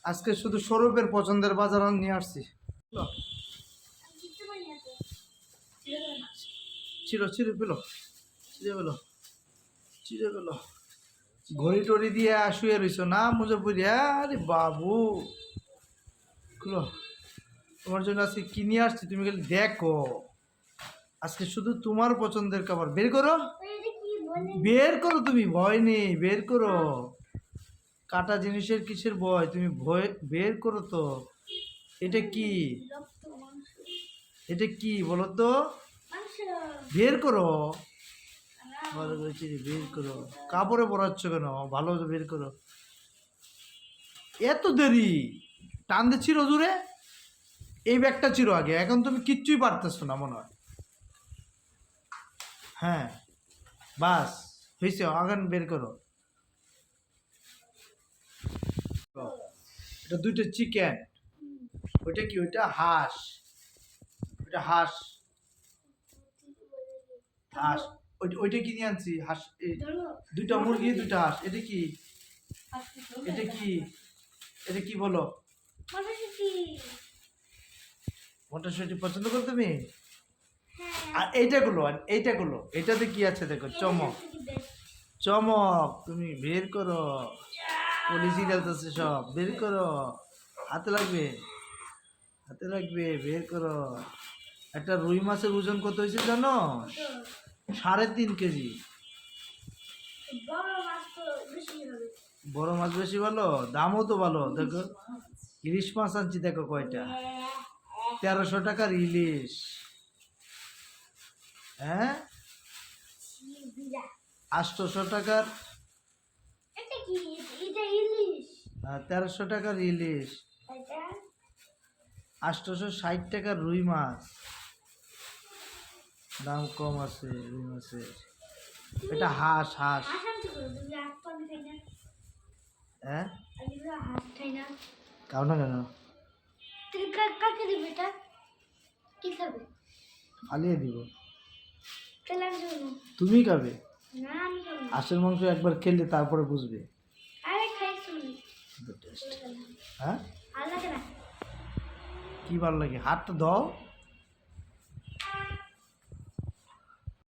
আজকে শুধু সৌরভের পছন্দের বাজার নিয়ে আসছি। চিরো চিরো পেলো, চিরে পেলো, চিরে পেলো। ঘড়ি টড়ি দিয়ে শুয়ে রইছ না মুজফুরি? আরে বাবু খুলো, তোমার জন্য আজকে কি নিয়ে আসছি তুমি খালি দেখো। আজকে শুধু তোমার পছন্দের খাবার বের করো, বের করো, তুমি ভয় নেই, বের করো। কাটা জিনিসের কিসের ভয়, তুমি ভয় বের করো তো। এটা কি, এটা কি বলো তো, বের করো। ভালো করেছি, বের করো। কাপড়ে পরাচ্ছ কেন, ভালো বের করো। এত দেরি টান দিচ্ছিল জুড়ে। এই ব্যাগটা ছিল আগে, এখন তুমি কিচ্ছুই পারতেছো না মনে হয়। হ্যাঁ বাস হয়েছে, এখন বের করো। এটা দুইটা চিকেন, ওইটা কি, ওইটা হাঁস, ওইটা হাঁস, হাঁস। ওইটা কি নিয়ে আনছি, হাঁস। দুইটা মুরগি, দুইটা হাঁস। এটা কি, এটা কি, এটা কি বলো? মটরশুঁটি পছন্দ করো তুমি? আর এইটাগুলো, আর এইটাগুলো, এটাতে কি আছে দেখো, চমক চমক। তুমি বের করো, পলিসি খেলতেছে সব, বের করো। হাতে লাগবে, হাতে লাগবে, বের করো। একটা রুই মাছের ওজন কত হয়েছে জানো? 3.5 কেজি। বড় মাছ বেশি ভালো, দামও তো ভালো। দেখো ইলিশ মাছ আনছি, দেখো কয়টা, 1300 টাকার ইলিশ। হ্যাঁ 800 টাকার, 1300 টাকার ইলিশ, 860 টাকার রুই মাছ। দাম কম আছে রুই মাছের। এটা হাঁস, হাঁস। হ্যাঁ খাও না কেন, ফালিয়ে দিব। তুমি খাবে? হাঁসের মাংস একবার খেলে তারপরে বুঝবে। হ্যাঁ কি ভালো লাগে, হাতটা দাও।